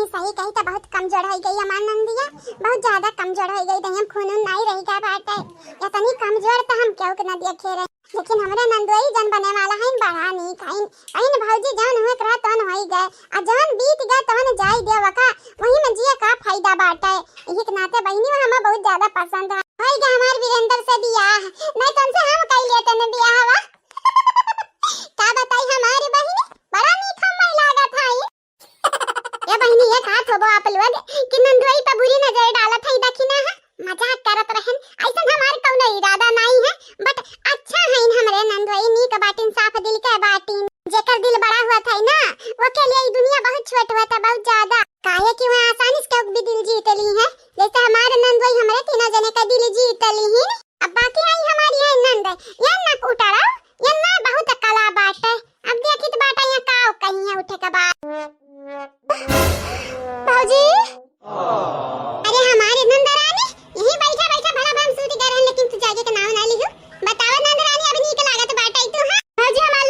ही सही कही तो बहुत कमजोर हो गई हमार नंदिया, बहुत ज्यादा कमजोर हो गई। दहिया खून नहीं रही का बात है, इतनी कमजोर तो हम क्यों न देखे रहे। लेकिन हमरे नंदोई जन बने वाला है बढ़ा नहीं खाइन अइन भौजी जान हुए करा तन होई गए आ जान बीत गए तन जाई देवका वही में जिया का फायदा बाटे। यही के नाते बहनी में हमें बहुत ज्यादा पसंद है। होई गए हमार वीरेंद्र से बियाह, नहीं तो उनसे हम कई लिए तने बियाह हवा का बताई हमारी बहनी बड़ा मीठा मैं लागत है। ये बहनी एक हाथ होबो आप लोग कि नंदोई पे बुरी नजर डालत है दखिना है मजाक करत रहन। ऐसा हमार कौनो इरादा नहीं है, बट अच्छा है हमरे नंदोई नी का बाटिन साफ दिल के बाटिन जेकर दिल बड़ा हुआ था ना वो के लिए दुनिया बहुत छोट हुआ था, बहुत ज्यादा काहे कि वह आसानी से भी दिल जीत ली है। जैसे हमारे नंदोई हमरे तीनों जने का दिल जीत ली है। अब बाकी आई हमारी है नंद ये ना उठाड़ा ये ना बहुत कला बात है। अब देखी तो बाटा यहाँ का कहीं है उठे का बात भौजी। अरे हमारे नंदरानी यही बैठा बैठा भला भम सूती कर रहन, लेकिन तू जाके के नाम ना लियो। बताओ नंदरानी अभी नीक लागत बाटा तू। हां भौजी हमार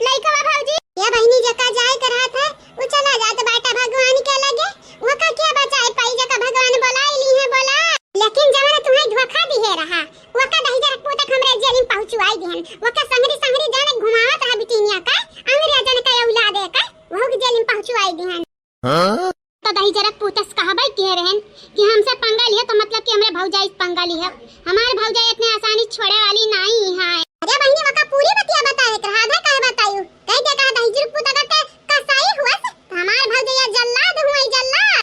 लइकवा भौजी ये बहनी जका जाए कर रहा था वो चला जात बाटा भगवान के लगे वो का क्या बचाए पाई जका भगवान बुलाई ली है बोला। लेकिन जमाना तुम्हें धोखा दी है रहा वो का दही जरा पोतक हमरे जेल में पहुंचवाई दिहन वो का संगरी जाने घुमावत रहा बिटिनिया का अंग्रेजन का औलाद है का वो के जेल में पहुंचवाई दिहन। हां तो दही जरा पोतस कहबै के रहन कि हमसे पंगा लिया तो मतलब कि हमरे भौजाई पंगा लिया। हमारे भौजाई इतने आसानी छोड़े वाली नहीं है। अरे बहनी वका पूरी बतिया बताए कर आधा कह बतायू कह दे कहा दही जरा पोता का कसाई हुआ से हमारे भौजाई जल्लाद हुई जल्लाद।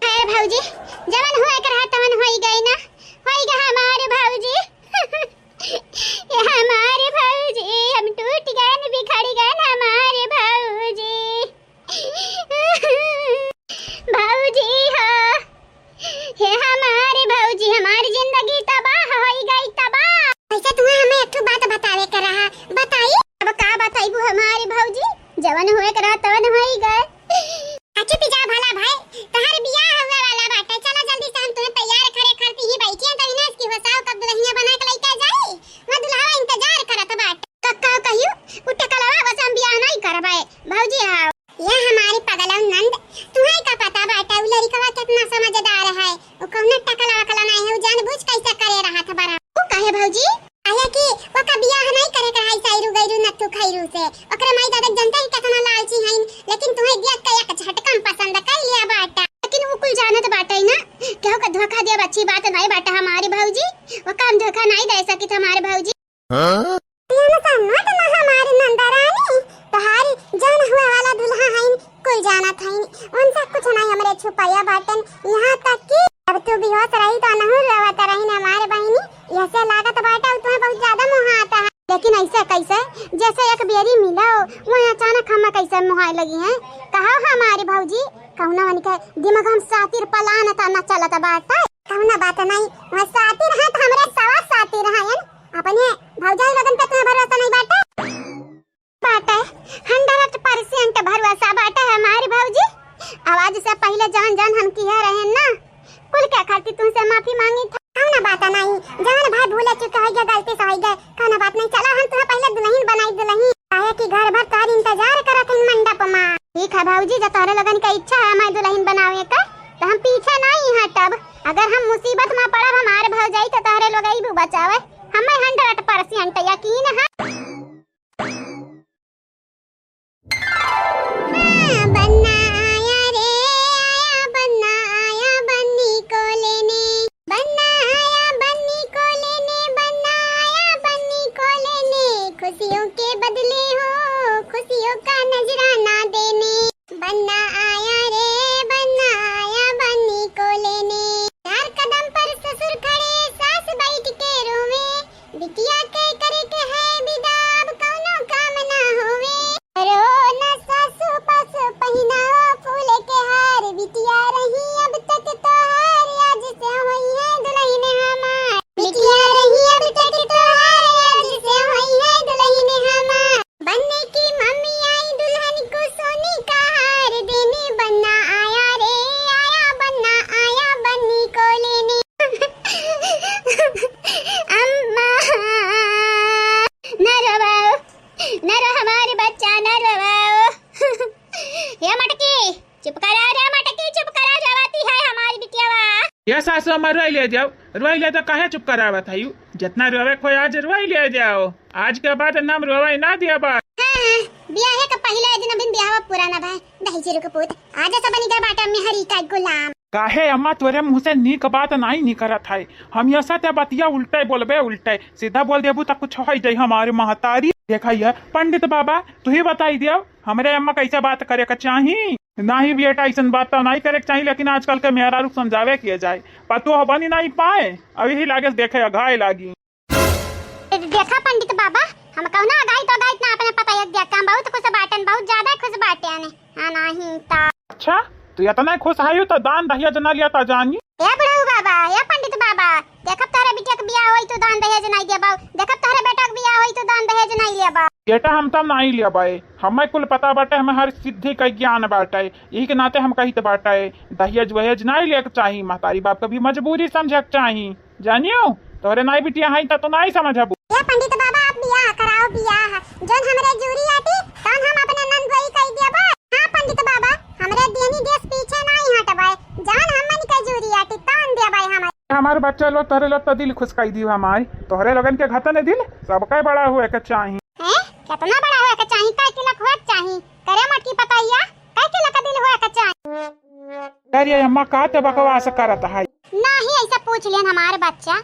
अरे भौजी जवन होए कर तवन होई गई ना होई गए हमारे भौजी ये हमारे भौजी हम टूट गए न बिखर गए न हमारे भौजी भौजी हो हे हमारे भौजी हमारी जिंदगी तबाह होई गई तबाह। ऐसा तुम्हें हमें एक बात बतावे कर रहा बताई। अब का बताईबू हमारे भौजी जवन होए कर तवन होई गए। अच्छा पिजा भला भाई तहार बियाह हुए वाला बाटे चला जल्दी से हम तुम्हें तैयार करे करती ही बैठी हैं तो इन्हें इसकी बताओ कब दुल्हनिया बना के लेके जाए मैं दुल्हा इंतजार करत बाटे कक्का कहियो उठे कलवा बस हम बियाह नहीं करबे भौजी। हां ये हमारी पगलौ नंद तुम्हें का पता बाटे उ लड़का कितना समझदार है वो कौन टकला वकला नहीं है जानबूझ कैसे करे रहा था बड़ा वो कहे भौजी आया कि वो का बियाह नहीं करे का है साइरू गैरू नत्थु खैरू से ओकरे माई दादा जनता ही कितना लालची है लेकिन तुम्हें देख के एक झटकन पसंद कर लिया बाटा। लेकिन वो कुल जानत बाटे ना केहू का धोखा दे अच्छी बात नहीं बाटा हमारी भौजी वो काम धोखा नहीं दे सकी हमारे भौजी। हां ये ना समझ ना हमारी नंदरानी तहारी जान हुआ वाला दुल्हा है कुल जानत है उनसे कुछ नहीं हमरे छुपाया बाटन यहां तक कि अब तू बेहोश रही तो नहीं रहत रही ना हमारे बहनी ऐसे लागत बाटा तुम्हें बहुत ज्यादा मोह आता है। लेकिन ऐसा कैसे जैसे एक बेरी मिला वो अचानक हम कैसे मोहाय लगी हैं कहा हमारे भौजी कौना मन के दिमाग हम सातिर पलान ता न चलत बाटा कौना बात नहीं वह सातिर है तो हमरे सवा सातिर है अपने भौजाई लगन पे तुम्हें भरोसा नहीं बाटा बाटा 100% भरोसा बाटा हमारी भौजी। आवाज से पहले जान हम किया रहे ना कुल क्या करती तुमसे माफी मांगी था कौना बात नहीं जान भाई भूले चुका है गलती से हो गए कौना बात नहीं चला हम तुम्हें पहले दुल्हन बनाई दुल्हन आए कि घर भर तार इंतजार करत मंडप में। ठीक है भौजी जो तारे लगन का इच्छा है मैं दुल्हन बनावे का तो हम पीछे नहीं हटब। अगर हम मुसीबत में पड़ब हमारे भौजाई तो तारे लोग ही बचावे हमें 100% यकीन है। बनना आया रे आया बनना आया बन्नी को लेने बनना आया बन्नी को लेने बनना आया बन्नी को लेने खुशियों के बदले हो खुशियों का नजराना देने बनना आया रे बनना आया बन्नी को लेने। 4 कदम पर ससुर खड़े सास बैठ के रोवे बिटिया के करे के है विदा अब कौनो काम ना होवे रो न सासु पास पहिना फूल के हार बिटिया रही अब तक तो हार आज से हुई है दुल्हन हमार बिटिया रही अब तक तो हार आज से हुई है दुल्हन हमार बनने की मम्मी आई दुल्हन को सोने का हार देने बनना आया रे आया बनना आया बन्नी को लेने अम्मा न रवाओ न रो हमारे बच्चा न रवाओ ये मटकी चुप करा रे मटकी, चुप करा, जवाती है हमारी बिटियावा। ये सासू हमार रोई ले जाओ, रोई ले तो काहे चुप करावत है? जितना रोवे कोई आज रोई ले जाओ, आज के बाद नाम रोवे ना दिया बात। हाँ, ब्याह का पहला दिन अभी ब्याह पूरा ना भाई, दही जीरो के पूत आज सब बनी का बाटा में हरी का गुलाम। काहे अम्मा तोरे मुँह से नीक बात नहीं निकलत है, हम ये सत्य बतिया उल्टे बोलबे, उल्टे सीधा बोल देबू तो कुछ हो जाये हमारे महतारी। देखा ये पंडित बाबा तू ही बताई दिया हमारे अम्मा कैसे बात करे का चाहिए, नहीं बेटा ऐसा बात तो नहीं करे चाहिए, लेकिन आजकल के मेहरा रुख समझावे किए जाए पतो बनी नहीं पाए, अभी ही लागे देखे घाय लागी। देखा पंडित बाबा हम कहना गाई तो गाई इतना अपने पता है काम बहुत खुश बाटन, बहुत ज्यादा खुश बाटे आने हां नहीं ता। अच्छा तो इतना खुश आयु तो दान दहिया जना लिया ता जानी। ए बुढ़ऊ बाबा, ए पंडित बाबा, देखब तारे बिटिया के बियाह होई तो दान दहेज नहीं देबा, देखब तारे बेटा के बियाह होई तो दान दहेज नहीं लेबा। बेटा हम तब नहीं लिया बाए, हमें कुल पता बाटे, हमें हर सिद्धि का ज्ञान बाटे, यही के नाते हम कही तो बाटे दहेज वहेज नहीं लेके चाहिए, महतारी बाप का भी मजबूरी समझ चाहिए, जानियो तोरे नहीं बिटिया है तो नहीं समझबू। ए पंडित बाबा आप बियाह कराओ, बियाह जोन हमरे जूरी आती तन हम अपने नंदोई कह देबा। हां पंडित बाबा हमरे देनी देश पीछे नहीं हटबाए, जान हमन के जूरी आती तन देबाई हमारे बच्चा लोग तोरे लोग तो दिल खुश कर दी हमारी, तोहरे लगन के घतन दिल सबका बड़ा हुए के चाहिए। हैं कितना बड़ा हुए के चाहिए, काय के लख हुए के चाहिए, करे मटकी पताइया काय के लख दिल हुए के चाहिए। अरे अम्मा का ते बकवास करत है, नहीं ऐसा पूछ लेन हमारे बच्चा,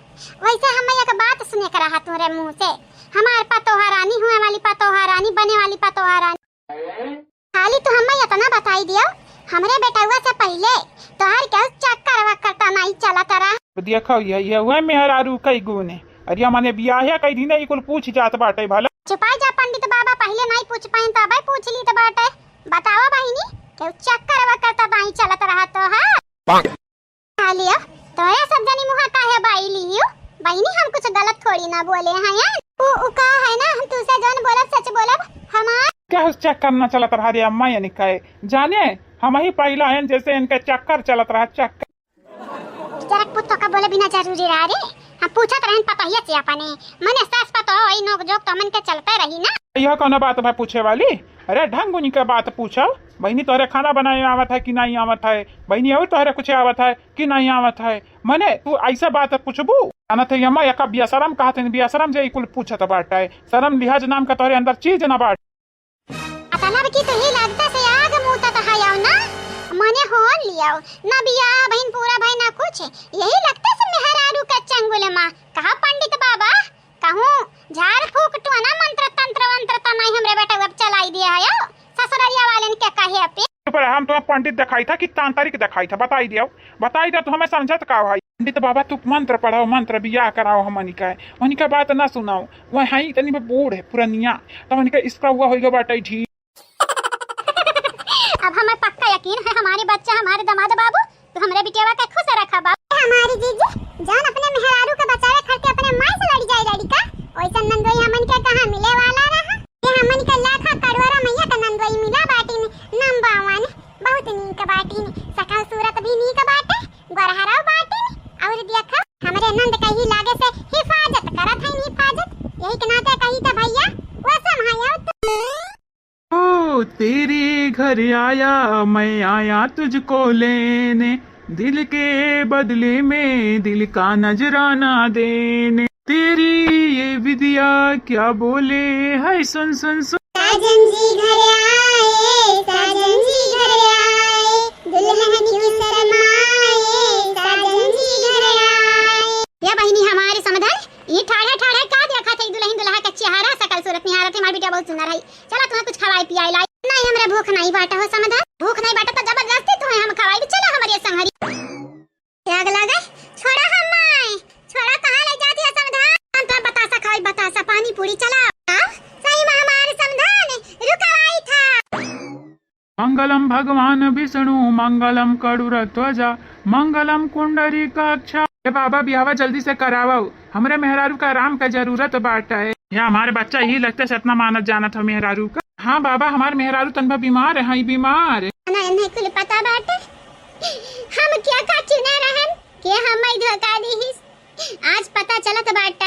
वैसे हम एक बात सुने कर रहा तुम्हारे मुंह से, हमारे पतोहा रानी हुए वाली पतोहा रानी बने वाली पतोहा रानी, खाली तो हमें इतना बताई दियो हमरे बेटा से पहले तोहर क्या चक्कर वक्कर नहीं चला तरा। देखो ये हुए मेहरारू कई गुने, अरे माने बियाह कई दिन कुल पूछ जात बाटे भला। छुपाई जा पंडित बाबा, पहले नहीं पूछ पाइन तो भाई पूछ ली तो बाटे, बताओ बहिनी क्यों चक्कर वक्कर तो नहीं चलत रहा तो हां खालिया तोरे सब जनी मुहा काहे बाई लियो बहिनी, हम कुछ गलत थोड़ी ना बोले हैं यार, उ का है ना हम तुसे जोन बोलब सच बोलब हमार क्या उस चक्कर न चलत रहा रे अम्मा, यानी कहे जाने हम ही पहला हैं जैसे इनके चक्कर चलत रहा चक्कर। जरा पुत्तो का बोले बिना जरूरी रहा रे, हम पूछत रहन पतहिया से अपने मने सास पतो ओई नोक जोक तो मन के चलते रही ना। यह कौन बात है पूछे वाली, अरे ढंग उन्हीं के बात पूछो, बहनी तोहरे खाना बनाए आवत है कि नहीं आवत है, बहनी और तोहरे कुछ आवत है कि नहीं आवत है, मने तू ऐसा बात पूछबू अना थे यम्मा यका बियासरम कहते बियासरम जे कुल पूछत बाटे, शर्म लिहाज नाम का तोहरे अंदर चीज ना बाट। अतलब की तो ही लगता से आग मुंह तक हायाव ना मने होन लियाओ ना बियाह बहन पूरा भाई ना कुछ, यही लगता से मेहरारू का चंगुल मां कहा पंडित बाबा कहूं झाड़ फूक तो ना मंत्र तंत्र वंत्र तो नहीं हमरे बेटा अब चलाई दिया है ससुरालिया वाले ने क्या कहे पे पर हम तो पंडित दिखाई था कि तांत्रिक दिखाई था, बताई दिया तो हमें समझत का भाई। पंडित बाबा तू मंत्र पढ़ाओ, मंत्र बियाह कराओ, हमनी का बात ना सुनाओ, वह है इतनी बूढ़ है पुरानिया तो हमनी का इसका हुआ होगा बाटा ठीक। अब हमें पक्का यकीन है हमारे बच्चा हमारे दामाद बाबू तो हमरे बिटिया का खुश रखा बाबू। हमारी जीजी जान अपने मेहरारू के बचावे खर्चे अपने मां से लड़ी जाए लड़ी का, ओइसन नंदोई हमन के कहां मिले वाला रहा, ये हमन के लाखा करोड़ा मैया का नंदोई मिला बाटी ने नंबावन बहुत नीक बाटी ने, सकल सूरत भी नीक बाटे, गोरहराव बाटी ने और देखा हमरे नंद कहीं लागे से हिफाजत करत है, हिफाजत यही के नाते कही था भैया वो समहाया ओ तेरे घर आया मैं आया तुझको लेने, दिल के बदले में दिल का नजराना देने, तेरी ये विद्या क्या बोले है सुन सुन सुन। साजन जी घर आए, साजन जी घर आए, दुल्हन की शरमाए, साजन जी घर आए। या बहिनी हमारे समझल ये ठाढ़े ठाढ़े का देखा थे दुल्हन दुल्हा का चेहरा सकल सूरत निहारत हमारी बेटा बहुत सुंदर है, चला तुम्हें कुछ खवाई पियाई लाई नहीं, हमरे भूख नहीं बाटा हो समझा, भूख नहीं बाटा तो जबरदस्ती तुम्हें हम खवाई भी चला हमारे संगरी त्याग लगा छोड़ा हमाय छोड़ा कहां ले जाती है समझा, हम तो बतासा खाई बतासा पानी पूरी चला सही में हमारे समझाने रुकवाई था। मंगलम भगवान विष्णु मंगलम करुरध्वजा मंगलम कुंडरीकाक्षा। बाबा बियावा जल्दी से करावो, हमरे मेहरारू का आराम का जरूरत बाटा है, या हमारे बच्चा ही लगता है इतना मानत जाना था मेहरारू का। हाँ बाबा हमारे मेहरारू तनबा बीमार है, हाँ बीमार है नहीं कुल पता बाटे हम क्या का चुने रहन के हम धोखा दी, आज पता चलत बाटे